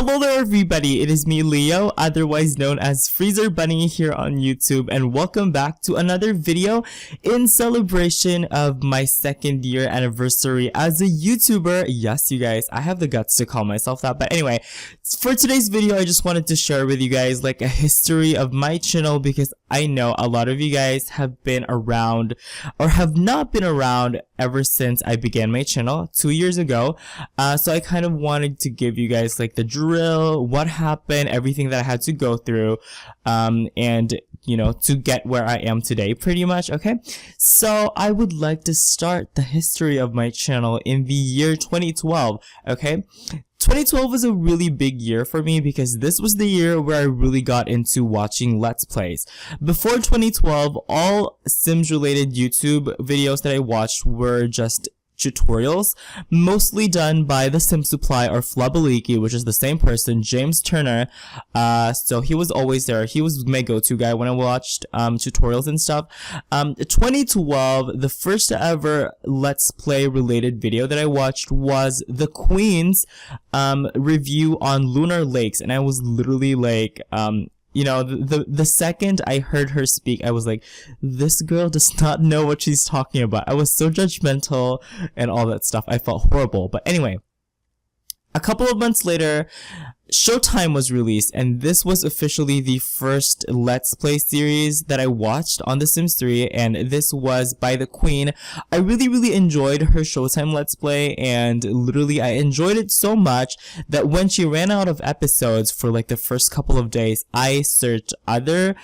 Hello there everybody, it is me Leo, otherwise known as Freezer Bunny here on YouTube, and welcome back to another video in celebration of my 2nd year anniversary as a YouTuber. Yes, you guys, I have the guts to call myself that, but anyway, for today's video I just wanted to share with you guys like a history of my channel, because I know a lot of you guys have been around or have not been around ever since I began my channel 2 years ago. So I kind of wanted to give you guys like the drill, what happened, everything that I had to go through, and you know, to get where I am today pretty much. Okay, so I would like to start the history of my channel in the year 2012. Okay, 2012 was a really big year for me because this was the year where I really got into watching Let's Plays. Before 2012, all Sims related YouTube videos that I watched were just tutorials, mostly done by the Sim Supply or Flubbaliki, which is the same person, James Turner. So he was always there. He was my go-to guy when I watched tutorials and stuff. 2012, the first ever Let's Play related video that I watched was the Queen's review on Lunar Lakes, and I was literally like, you know, the second I heard her speak, I was like, this girl does not know what she's talking about. I was so judgmental and all that stuff. I felt horrible. But anyway, a couple of months later, Showtime was released, and this was officially the first Let's Play series that I watched on The Sims 3, and this was by the Queen. I really enjoyed her Showtime Let's Play, and literally I enjoyed it so much that when she ran out of episodes for like the first couple of days, I searched other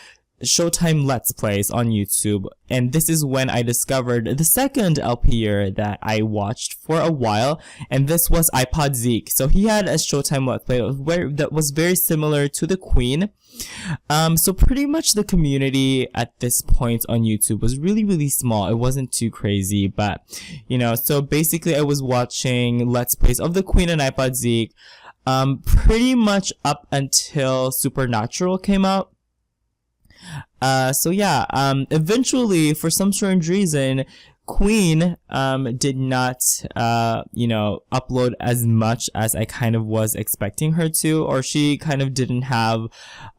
Showtime Let's Plays on YouTube, and this is when I discovered the second LPer that I watched for a while, and this was iPod Zeke. So he had a Showtime Let's Play that was very similar to the Queen. So pretty much the community at this point on YouTube was really small. It wasn't too crazy, but you know, so basically I was watching Let's Plays of the Queen and iPod Zeke pretty much up until Supernatural came out. So yeah, eventually, for some strange reason, Queen, did not, you know, upload as much as I kind of was expecting her to, or she kind of didn't have,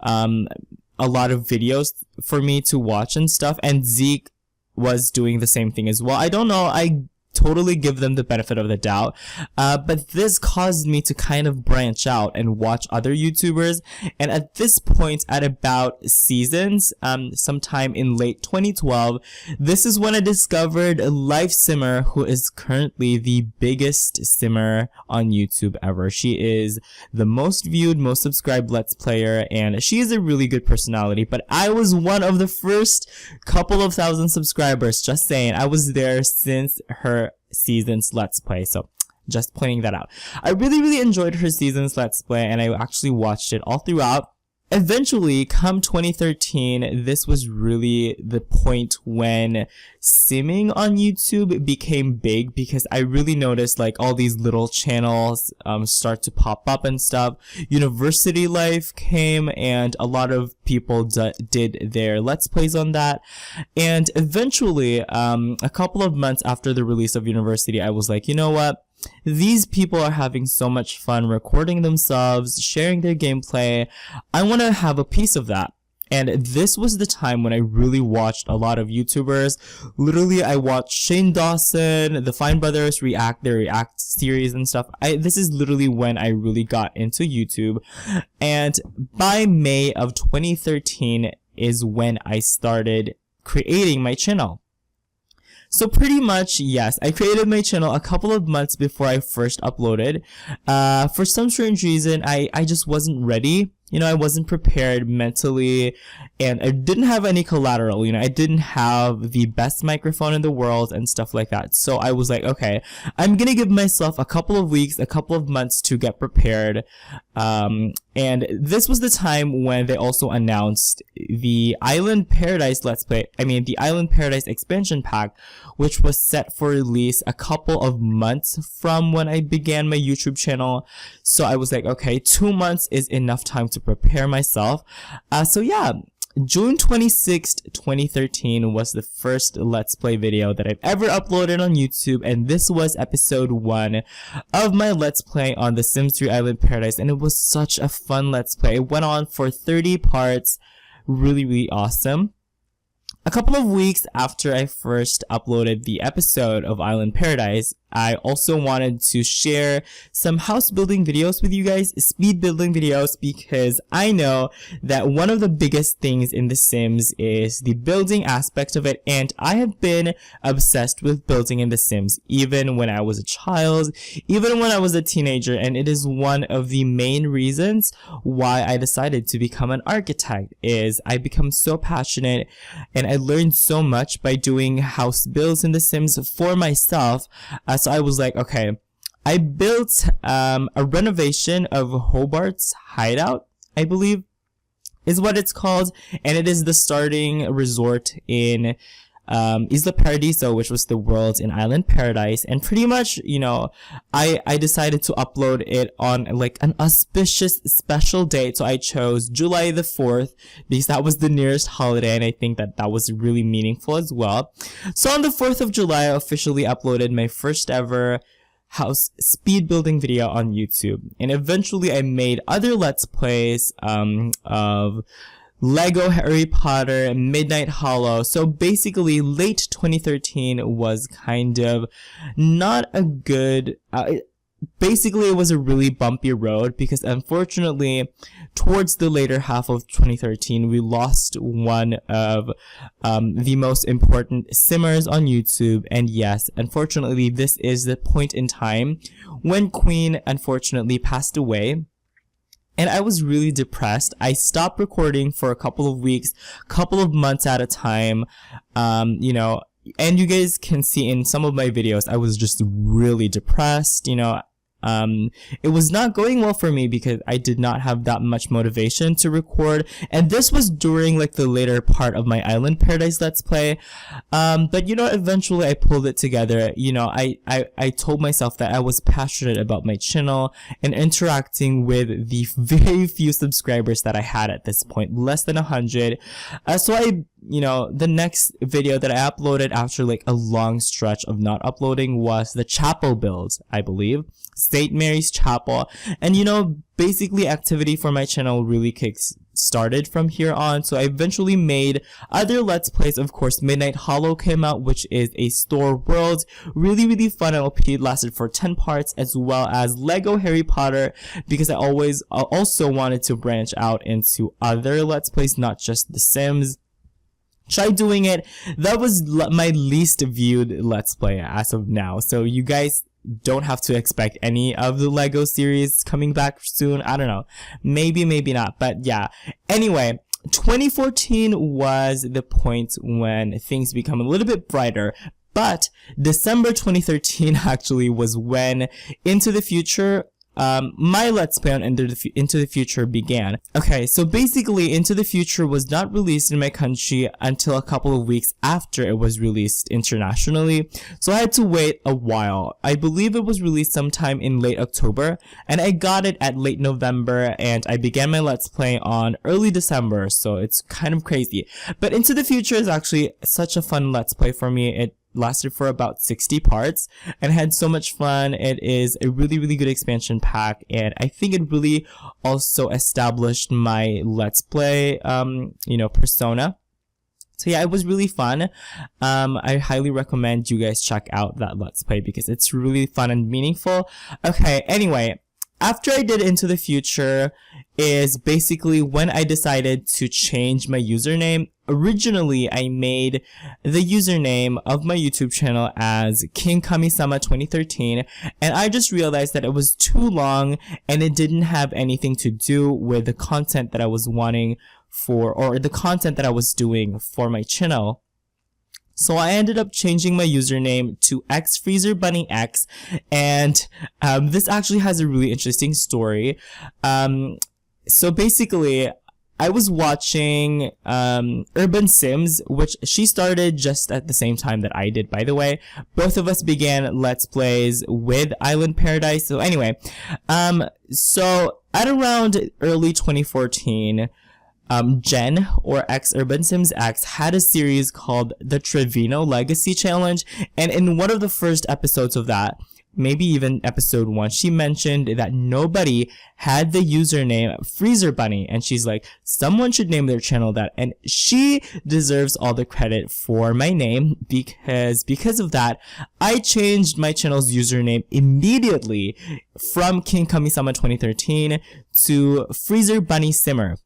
a lot of videos for me to watch and stuff, and Zeke was doing the same thing as well. I don't know, I totally give them the benefit of the doubt, but this caused me to kind of branch out and watch other YouTubers, and at this point, at about seasons, sometime in late 2012, this is when I discovered Life Simmer, who is currently the biggest simmer on YouTube ever. She is the most viewed, most subscribed Let's Player, and she is a really good personality, but I was one of the first couple of thousand subscribers, just saying. I was there since her season's Let's Play, so just pointing that out. I really enjoyed her season's Let's Play, and I actually watched it all throughout. Eventually, come 2013, this was really the point when simming on YouTube became big, because I really noticed like all these little channels start to pop up and stuff. University Life came, and a lot of people did their Let's Plays on that. And eventually, a couple of months after the release of University, I was like, you know what? These people are having so much fun recording themselves, sharing their gameplay. I want to have a piece of that. And this was the time when I really watched a lot of YouTubers. Literally, I watched Shane Dawson, the Fine Brothers their React series and stuff. This is literally when I really got into YouTube. And by May of 2013 is when I started creating my channel. So pretty much, yes, I created my channel a couple of months before I first uploaded. For some strange reason, I just wasn't ready. You know, I wasn't prepared mentally, and I didn't have any collateral. You know, I didn't have the best microphone in the world and stuff like that. So I was like, okay, I'm gonna give myself a couple of weeks, a couple of months to get prepared. And this was the time when they also announced the Island Paradise Let's Play, the Island Paradise expansion pack, which was set for release a couple of months from when I began my YouTube channel. So I was like, okay, 2 months is enough time to prepare myself. So yeah, June 26th, 2013 was the first Let's Play video that I've ever uploaded on YouTube, and this was episode 1 of my Let's Play on The Sims 3 Island Paradise, and it was such a fun Let's Play. It went on for 30 parts, really awesome. A couple of weeks after I first uploaded the episode of Island Paradise, I also wanted to share some house building videos with you guys, speed building videos, because I know that one of the biggest things in The Sims is the building aspect of it, and I have been obsessed with building in The Sims even when I was a child, even when I was a teenager, and it is one of the main reasons why I decided to become an architect. Is I become so passionate and I learned so much by doing house builds in The Sims for myself. So I was like, okay, I built a renovation of Hobart's hideout, I believe is what it's called, and it is the starting resort in Isla Paradiso, which was the world in Island Paradise. And pretty much, you know, I decided to upload it on like an auspicious special date. So I chose July the 4th because that was the nearest holiday, and I think that that was really meaningful as well. So on the 4th of July, I officially uploaded my first ever house speed building video on YouTube. And eventually I made other Let's Plays of Lego Harry Potter, Midnight Hollow. So basically late 2013 was kind of not a good, basically it was a really bumpy road, because unfortunately towards the later half of 2013 we lost one of the most important simmers on YouTube. And yes, unfortunately this is the point in time when Queen unfortunately passed away. And I was really depressed. I stopped recording for a couple of weeks, couple of months at a time, you know, and you guys can see in some of my videos, I was just really depressed, you know. It was not going well for me because I did not have that much motivation to record, and this was during like the later part of my Island Paradise Let's Play. But you know, eventually I pulled it together. You know, I told myself that I was passionate about my channel and interacting with the very few subscribers that I had at this point, less than 100. So you know, the next video that I uploaded after like a long stretch of not uploading was the chapel build, I believe. St. Mary's Chapel. And you know, basically activity for my channel really started from here on. So I eventually made other Let's Plays. Of course, Midnight Hollow came out, which is a store world. Really fun LP. It lasted for 10 parts, as well as Lego Harry Potter, because I also wanted to branch out into other Let's Plays, not just The Sims. Try doing it. That was my least viewed Let's Play as of now. So you guys don't have to expect any of the Lego series coming back soon. I don't know. Maybe not. But yeah. Anyway, 2014 was the point when things become a little bit brighter. But December 2013 actually was when Into the Future, my Let's Play on Into the Future began. Okay, so basically Into the Future was not released in my country until a couple of weeks after it was released internationally. So I had to wait a while. I believe it was released sometime in late October, and I got it at late November, and I began my Let's Play on early December, so it's kind of crazy. But Into the Future is actually such a fun Let's Play for me. It lasted for about 60 parts and had so much fun. It is a really good expansion pack, and I think it really also established my Let's Play you know, persona. So yeah, it was really fun. I highly recommend you guys check out that Let's Play because it's really fun and meaningful. Okay, anyway, after I did Into the Future is basically when I decided to change my username. Originally, I made the username of my YouTube channel as King Kami-sama 2013, and I just realized that it was too long and it didn't have anything to do with the content that I was wanting for, or the content that I was doing for my channel. So I ended up changing my username to XFreezerBunnyX, and this actually has a really interesting story. So basically, I was watching Urban Sims, which she started just at the same time that I did, by the way. Both of us began Let's Plays with Island Paradise. So anyway, so at around early 2014, Jen, or XFreezerBunnyX, had a series called the Trevino Legacy Challenge, and in one of the first episodes of that, maybe even episode 1, she mentioned that nobody had the username XFreezerBunny, and she's like, someone should name their channel that, and she deserves all the credit for my name, because of that, I changed my channel's username immediately from King Kami-sama 2013 to XFreezerBunnySimmer.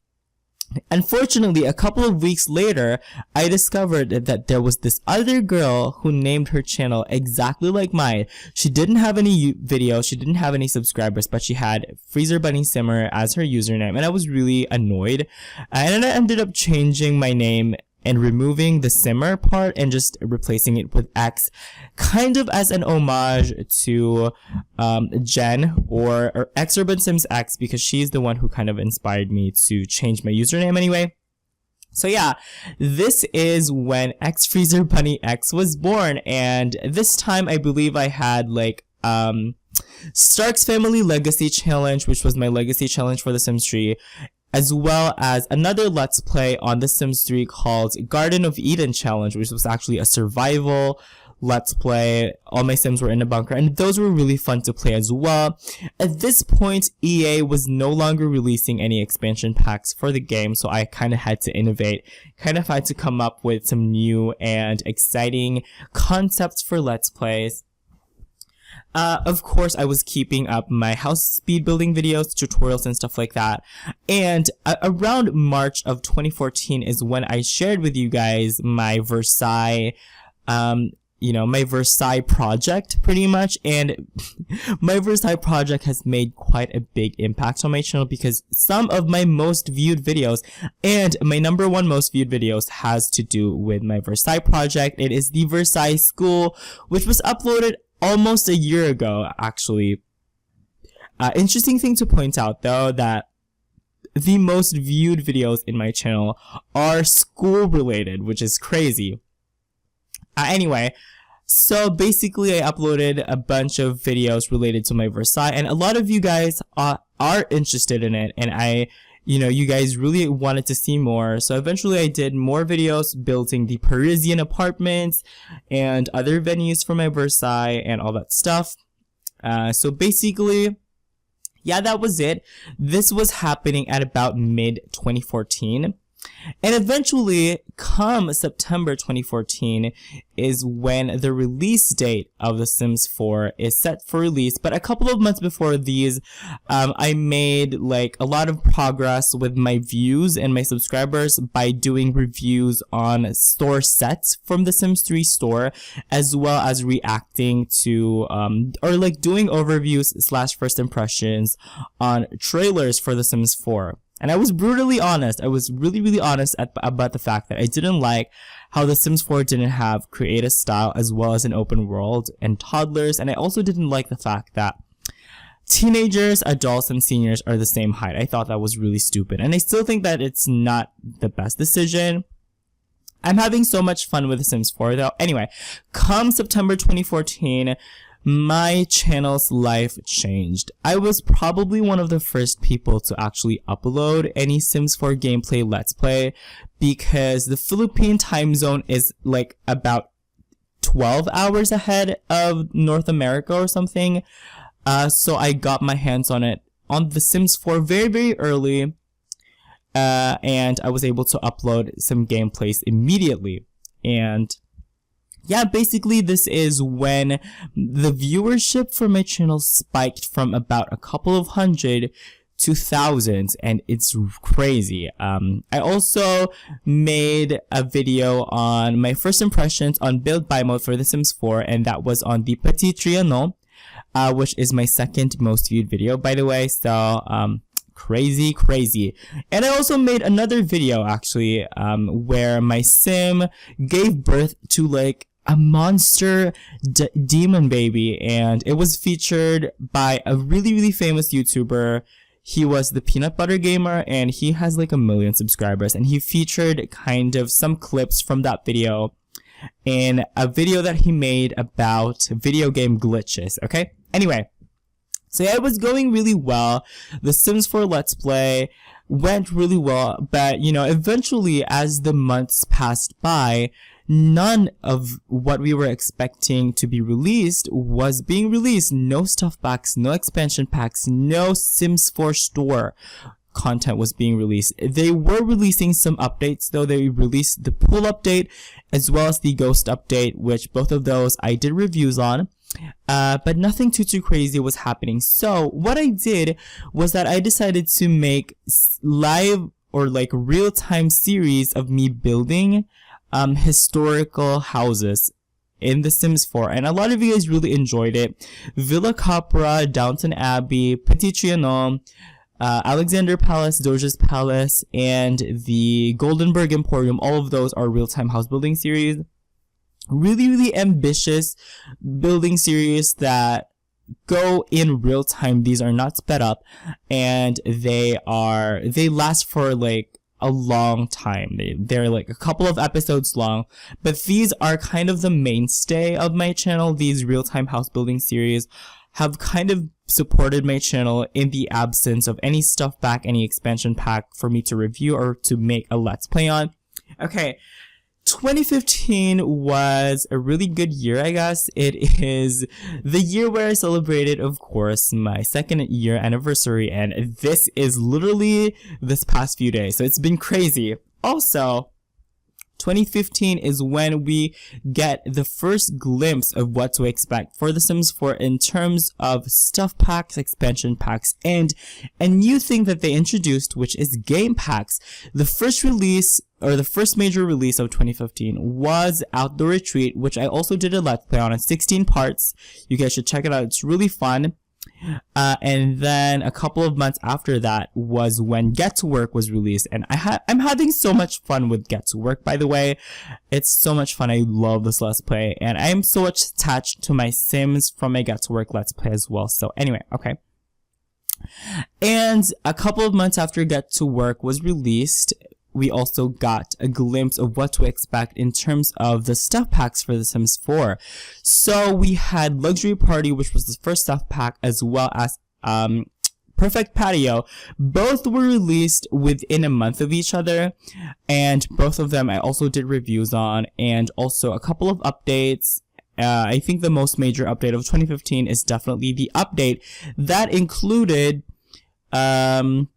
Unfortunately, a couple of weeks later, I discovered that there was this other girl who named her channel exactly like mine. She didn't have any videos, she didn't have any subscribers, but she had XFreezerBunnySimmer as her username, and I was really annoyed. And I ended up changing my name and removing the simmer part and just replacing it with X, kind of as an homage to Jen, or XFreezerBunnyX, because she's the one who kind of inspired me to change my username anyway. So yeah, this is when XFreezerBunnyX was born, and this time I believe I had like Stark's Family Legacy Challenge, which was my legacy challenge for The Sims 3, as well as another Let's Play on The Sims 3 called Garden of Eden Challenge, which was actually a survival Let's Play. All my Sims were in a bunker, and those were really fun to play as well. At this point, EA was no longer releasing any expansion packs for the game, so I kind of had to innovate, kind of had to come up with some new and exciting concepts for Let's Plays. Of course, I was keeping up my house speed building videos, tutorials, and stuff like that. And around March of 2014 is when I shared with you guys my Versailles, my Versailles project, pretty much. And my Versailles project has made quite a big impact on my channel, because some of my most viewed videos, and my #1 most viewed videos, has to do with my Versailles project. It is the Versailles School, which was uploaded almost a year ago, actually. Interesting thing to point out, though, that the most viewed videos in my channel are school related, which is crazy. Anyway, so basically I uploaded a bunch of videos related to my Versailles, and a lot of you guys are interested in it, and you guys really wanted to see more. So eventually I did more videos building the Parisian apartments and other venues for my Versailles and all that stuff. So basically, yeah, that was it. This was happening at about mid-2014. And eventually, come September 2014 is when the release date of The Sims 4 is set for release. But a couple of months before these, I made like a lot of progress with my views and my subscribers by doing reviews on store sets from The Sims 3 store, as well as reacting to, or like doing overviews / first impressions on trailers for The Sims 4. And I was brutally honest. I was really honest about the fact that I didn't like how The Sims 4 didn't have creative style as well as an open world and toddlers. And I also didn't like the fact that teenagers, adults, and seniors are the same height. I thought that was really stupid. And I still think that it's not the best decision. I'm having so much fun with The Sims 4 though. Anyway, come September 2014, my channel's life changed. I was probably one of the first people to actually upload any Sims 4 gameplay Let's Play, because the Philippine time zone is like about 12 hours ahead of North America or something. So I got my hands on it on The Sims 4 very early, and I was able to upload some gameplays immediately. And yeah, basically this is when the viewership for my channel spiked from about a couple of hundred to thousands, and it's crazy. I also made a video on my first impressions on build buy mode for The Sims 4, and that was on the Petit Trianon, which is my second most viewed video, by the way. So crazy. And I also made another video actually, where my sim gave birth to like a monster demon baby, and it was featured by a really famous YouTuber. He was the Peanut Butter Gamer, and he has like 1 million subscribers, and he featured kind of some clips from that video in a video that he made about video game glitches. Okay, anyway, so yeah, it was going really well. The Sims 4 Let's Play went really well. But, you know, eventually as the months passed by, none of what we were expecting to be released was being released. No stuff packs, no expansion packs, no Sims 4 store content was being released. They were releasing some updates though. They released the pool update as well as the ghost update, which both of those I did reviews on. But nothing too crazy was happening. So what I did was that I decided to make live or like real-time series of me building historical houses in The Sims 4, and a lot of you guys really enjoyed it. Villa Capra, Downton Abbey, Petit Trianon, Alexander Palace, Doja's Palace, and the Goldenberg Emporium. All of those are real-time house building series. Really ambitious building series that go in real time. These are not sped up, and they last for like a long time. They're like a couple of episodes long, but these are kind of the mainstay of my channel. These real-time house building series have kind of supported my channel in the absence of any stuff pack, any expansion pack for me to review or to make a let's play on. Okay, 2015 was a really good year, I guess. It is the year where I celebrated, of course, my 2nd year anniversary, and this is literally this past few days, so it's been crazy. Also, 2015 is when we get the first glimpse of what to expect for The Sims 4 in terms of stuff packs, expansion packs, and a new thing that they introduced, which is game packs. The first release, or the first major release of 2015 was Outdoor Retreat, which I also did a let's play on in 16 parts. You guys should check it out. It's really fun. And then a couple of months after that was when Get to Work was released, and I'm having so much fun with Get to Work, by the way. It's so much fun. I love this let's play, and I am so much attached to my Sims from my Get to Work let's play as well. So anyway, okay. And a couple of months after Get to Work was released, we also got a glimpse of what to expect in terms of the stuff packs for The Sims 4. So we had Luxury Party, which was the first stuff pack, as well as Perfect Patio. Both were released within a month of each other, and both of them I also did reviews on, and also a couple of updates. I think the most major update of 2015 is definitely the update that included the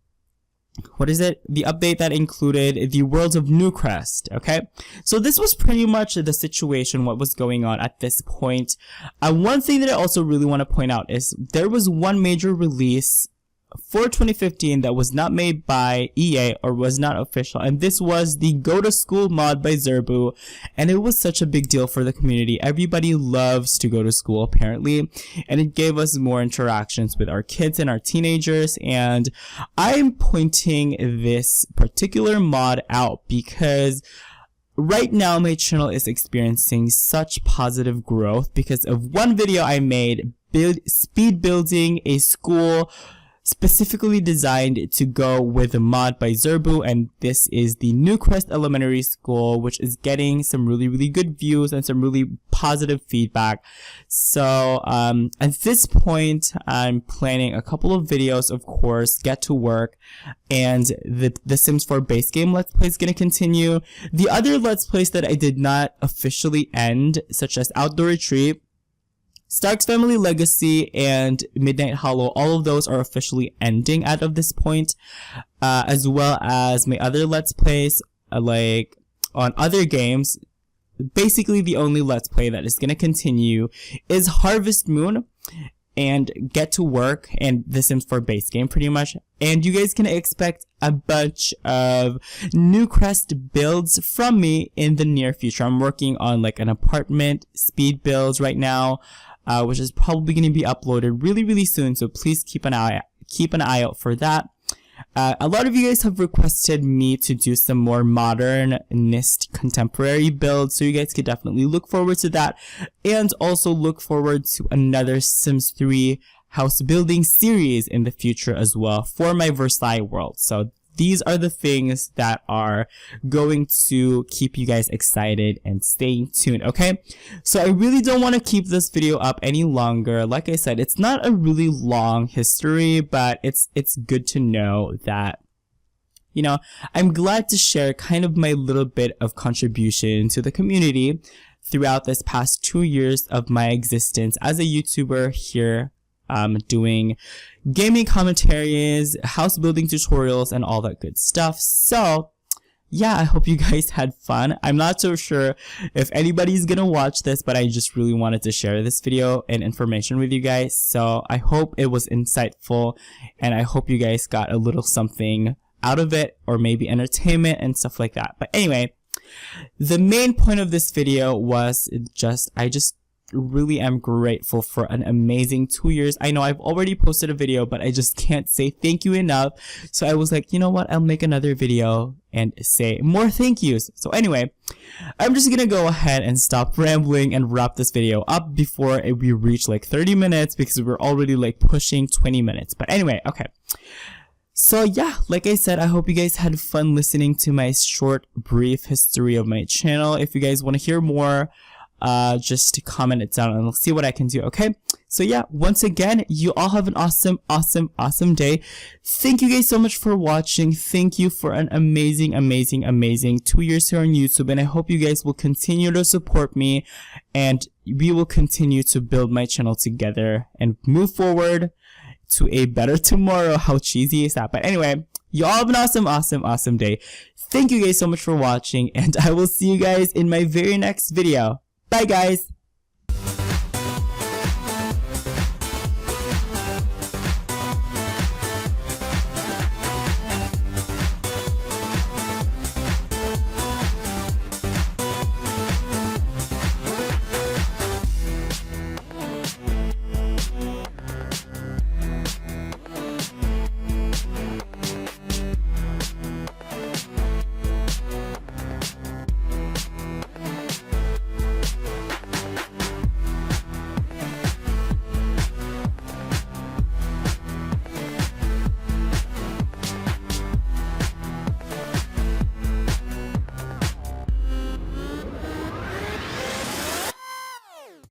update that included the worlds of Newcrest. Okay, so this was pretty much the situation, what was going on at this point. One thing that I also really want to point out is there was one major release for 2015 that was not made by EA or was not official, and this was the Go to School mod by Zerbu, and it was such a big deal for the community. Everybody loves to go to school apparently, and it gave us more interactions with our kids and our teenagers. And I'm pointing this particular mod out because right now my channel is experiencing such positive growth because of one video I made, speed building a school specifically designed to go with a mod by Zerbu, and this is the Newcrest Elementary School, which is getting some really good views and some really positive feedback. So at this point I'm planning a couple of videos, of course, Get to Work, and the Sims 4 base game let's play is going to continue. The other let's plays that I did not officially end, such as Outdoor Retreat, Stark's Family Legacy, and Midnight Hollow, all of those are officially ending as of this point, as well as my other let's plays like on other games. Basically the only let's play that is going to continue is Harvest Moon and Get to Work and The Sims 4 base game pretty much, and you guys can expect a bunch of Newcrest builds from me in the near future. I'm working on like an apartment speed builds right now, which is probably going to be uploaded really soon, so please keep an eye out for that. A lot of you guys have requested me to do some more modernist contemporary builds, so you guys could definitely look forward to that, and also look forward to another Sims 3 house building series in the future as well for my Versailles world. So these are the things that are going to keep you guys excited and staying tuned, okay? So I really don't want to keep this video up any longer. Like I said, it's not a really long history, but it's good to know that you know, I'm glad to share kind of my little bit of contribution to the community throughout this past 2 years of my existence as a YouTuber here, doing gaming commentaries, house building tutorials, and all that good stuff. So yeah, I hope you guys had fun. I'm not so sure if anybody's gonna watch this, but I just really wanted to share this video and information with you guys. So I hope it was insightful, and I hope you guys got a little something out of it, or maybe entertainment and stuff like that. But anyway, the main point of this video was I just really am grateful for an amazing 2 years. I know I've already posted a video, but I just can't say thank you enough. So I was like, you know what, I'll make another video and say more thank yous. So anyway, I'm just gonna go ahead and stop rambling and wrap this video up before we reach like 30 minutes, because we're already like pushing 20 minutes. But anyway, okay. So yeah, like I said, I hope you guys had fun listening to my short, brief history of my channel. If you guys want to hear more, just comment it down and I'll see what I can do. Okay, so yeah, once again, you all have an awesome day. Thank you guys so much for watching. Thank you for an amazing 2 years here on YouTube, and I hope you guys will continue to support me, and we will continue to build my channel together and move forward to a better tomorrow. How cheesy is that? But anyway, you all have an awesome day. Thank you guys so much for watching, and I will see you guys in my very next video. Bye guys!